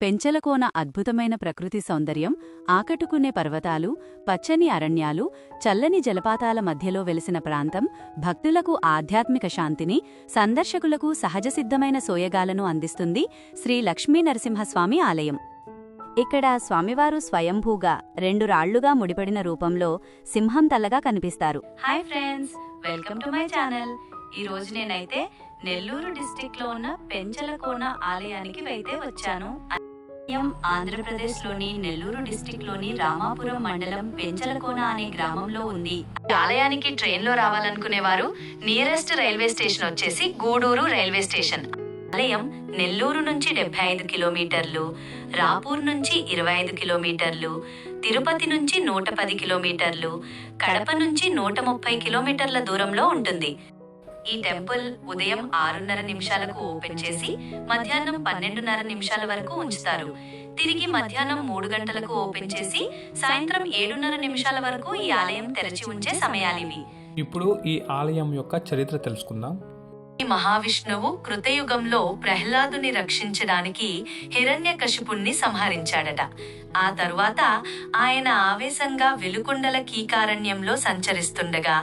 పెంచలకోన అద్భుతమైన ప్రకృతి సౌందర్యం, ఆకట్టుకునే పర్వతాలు, పచ్చని అరణ్యాలు, చల్లని జలపాతాల మధ్యలో వెలిసిన ప్రాంతం భక్తులకు ఆధ్యాత్మిక శాంతిని, సందర్శకులకు సహజసిద్ధమైన సోయగాలను అందిస్తుంది శ్రీ లక్ష్మీనరసింహస్వామి ఆలయం. ఇక్కడ స్వామివారు స్వయంభూగా 2 రాళ్లుగా ముడిపడిన రూపంలో సింహం తల్లగా కనిపిస్తారు. Hi friends, welcome to my channel. ఈ రోజు నేనైతే నెల్లూరు డిస్ట్రిక్ట్ లో ఉన్న పెంచలకోన ఆలయానికి అయితే వచ్చాను. ఆంధ్రప్రదేశ్లోని నెల్లూరు డిస్ట్రిక్ట్ లోని రామాపురం మండలం పెంచలకోన అనే గ్రామంలో ఉంది. ఆలయానికి ట్రైన్ లో రావాలనుకునేవారు నియరెస్ట్ రైల్వే స్టేషన్ వచ్చేసి గూడూరు రైల్వే స్టేషన్. ఆలయం నెల్లూరు నుంచి 75 కిలోమీటర్లు, రాపూర్ నుంచి 25 కిలోమీటర్లు, తిరుపతి నుంచి 110 కిలోమీటర్లు, కడప నుంచి 130 కిలోమీటర్ల దూరంలో ఉంటుంది. ఈ టెంపుల్ ఉదయం 6:30 నిమిషాలకు ఓపెన్ చేసి మధ్యాహ్నం 12:30 నిమిషాల వరకు ఉంచుతారు. తిరిగి మధ్యాహ్నం 3 గంటలకు ఓపెన్ చేసి సాయంత్రం 7:30 నిమిషాల వరకు ఈ ఆలయం తెరచి ఉంచే సమయాలివి. ఇప్పుడు ఈ ఆలయం యొక్క చరిత్ర తెలుసుకుందాం. మహావిష్ణువు కృతయుగంలో ప్రహ్లాదుని రక్షించడానికి హిరణ్యకశిపుణ్ణి సంహరించాడట. ఆ తరువాత ఆయన ఆవేశంగా వెలుకొండల కీకారణ్యంలో సంచరిస్తుండగా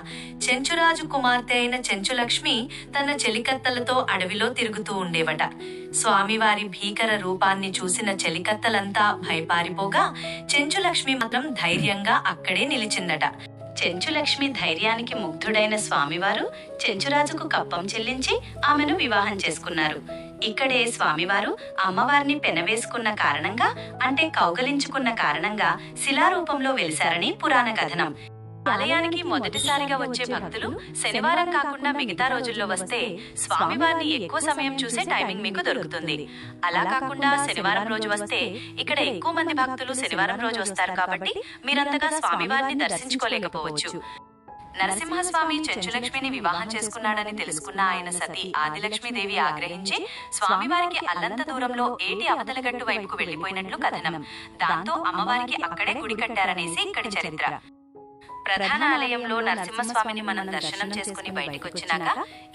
చెంచురాజు కుమార్తె అయిన చెంచులక్ష్మి తన చెలికత్తలతో అడవిలో తిరుగుతూ ఉండేవట. స్వామివారి భీకర రూపాన్ని చూసిన చెలికత్తలంతా భయపారిపోగా చెంచులక్ష్మి మాత్రం ధైర్యంగా అక్కడే నిలిచిందట. చెంచులక్ష్మి ధైర్యానికి ముగ్ధుడైన స్వామివారు చెంచురాజుకు కప్పం చెల్లించి ఆమెను వివాహం చేసుకున్నారు. ఇక్కడే స్వామివారు అమ్మవారిని పెనవేసుకున్న కారణంగా, అంటే కౌగలించుకున్న కారణంగా శిలారూపంలో వెలిశారని పురాణ కథనం. ఆలయానికి మొదటిసారిగా వచ్చే భక్తులు శనివారం కాకుండా మిగతా రోజుల్లో వస్తే స్వామివారిని ఎక్కువ సమయం చూసే టైమింగ్ మీకు దొరుకుతుంది. అలా కాకుండా శనివారం రోజు వస్తే ఇక్కడ ఎక్కువ మంది భక్తులు శనివారం రోజు వస్తారు కాబట్టి మీరంతగా స్వామివారిని దర్శించుకోలేకపోవచ్చు. నరసింహస్వామి చెంచులక్ష్మిని వివాహం చేసుకున్నాడని తెలుసుకున్న ఆయన సతీ ఆదిలక్ష్మీదేవి ఆగ్రహించి స్వామివారికి అల్లంత దూరంలో ఏటి అవతల గట్టు వైపుకు వెళ్లిపోయినట్లు కథనం. దాంతో అమ్మవారికి అక్కడే గుడి కట్టారనేసి ఇక్కడి చరిత్ర. ప్రధాన ఆలయంలో నరసింహస్వామిని మనం దర్శనం చేసుకుని బయటకు వచ్చినాక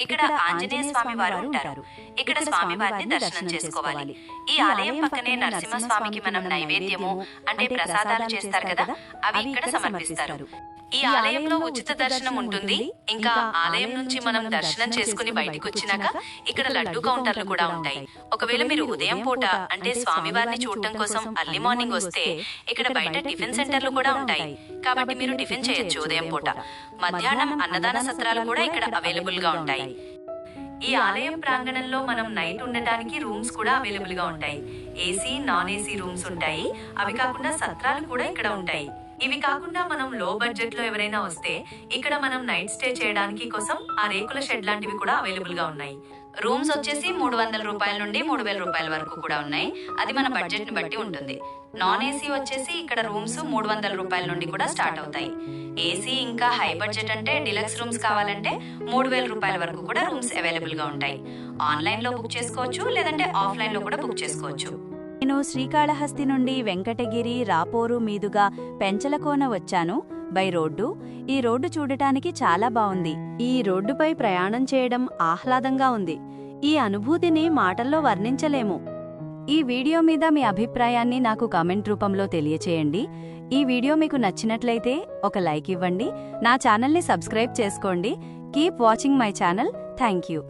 ఇక్కడ ఆంజనేయ స్వామి వారు ఉంటారు. ఇక్కడ స్వామివారిని దర్శనం చేసుకోవాలి. ఈ ఆలయం పక్కనే నరసింహస్వామికి మనం నైవేద్యము అంటే ప్రసాదాలు చేస్తారు కదా, అవి ఇక్కడ సమర్పిస్తారు. ఈ ఆలయంలో ఉచిత దర్శనం ఉంటుంది. ఇంకా ఆలయం నుంచి మనం దర్శనం చేసుకుని బయటకు వచ్చినాక ఇక్కడ లడ్డు కౌంటర్లు కూడా ఉంటాయి. ఒకవేళ మీరు ఉదయం పూట అంటే స్వామివారిని చూడటం కోసం అర్లీ మార్నింగ్ వస్తే ఇక్కడ బయట టిఫిన్ సెంటర్లు కూడా ఉంటాయి. కాబట్టి మీరు టిఫిన్ చేయొచ్చు ఉదయం పూట. మధ్యాహ్నం అన్నదాన సత్రాలు కూడా ఇక్కడ అవైలబుల్ గా ఉంటాయి. ఈ ఆలయం ప్రాంగణంలో మనం నైట్ ఉండటానికి రూమ్స్ కూడా అవైలబుల్ గా ఉంటాయి. ఏసీ, నాన్ ఏసీ రూమ్స్ ఉంటాయి. అవి కాకుండా సత్రాలు కూడా ఇక్కడ ఉంటాయి. ఇవి కాకుండా మనం లో బడ్జెట్ లో ఎవరైనా వస్తే ఇక్కడ మనం నైట్ స్టే చేయడానికి కోసం ఆ రేకుల షెడ్ లాంటివి కూడా అవైలబుల్ గా ఉన్నాయి. రూమ్స్ వచ్చేసి 300 రూపాయల నుండి 3000 రూపాయల వరకు కూడా ఉన్నాయి. అది మన బడ్జెట్ ని బట్టి ఉంటుంది. నాన్ ఏసీ వచ్చేసి ఇక్కడ రూమ్స్ 300 రూపాయల నుండి కూడా స్టార్ట్ అవుతాయి. ఏసీ ఇంకా హై బడ్జెట్ అంటే డిలక్స్ రూమ్స్ కావాలంటే 3000 రూపాయల వరకు కూడా రూమ్స్ అవైలబుల్ గా ఉంటాయి. ఆన్లైన్ లో బుక్ చేసుకోవచ్చు, లేదంటే ఆఫ్లైన్ లో కూడా బుక్ చేసుకోవచ్చు. నేను శ్రీకాళహస్తి నుండి వెంకటగిరి, రాపోరు మీదుగా పెంచలకోన వచ్చాను బై రోడ్డు. ఈ రోడ్డు చూడటానికి చాలా బావుంది. ఈ రోడ్డుపై ప్రయాణం చేయడం ఆహ్లాదంగా ఉంది. ఈ అనుభూతిని మాటల్లో వర్ణించలేము. ఈ వీడియో మీద మీ అభిప్రాయాన్ని నాకు కామెంట్ రూపంలో తెలియచేయండి. ఈ వీడియో మీకు నచ్చినట్లయితే ఒక లైక్ ఇవ్వండి. నా ఛానల్ని సబ్స్క్రైబ్ చేసుకోండి. Keep watching my channel. Thank you.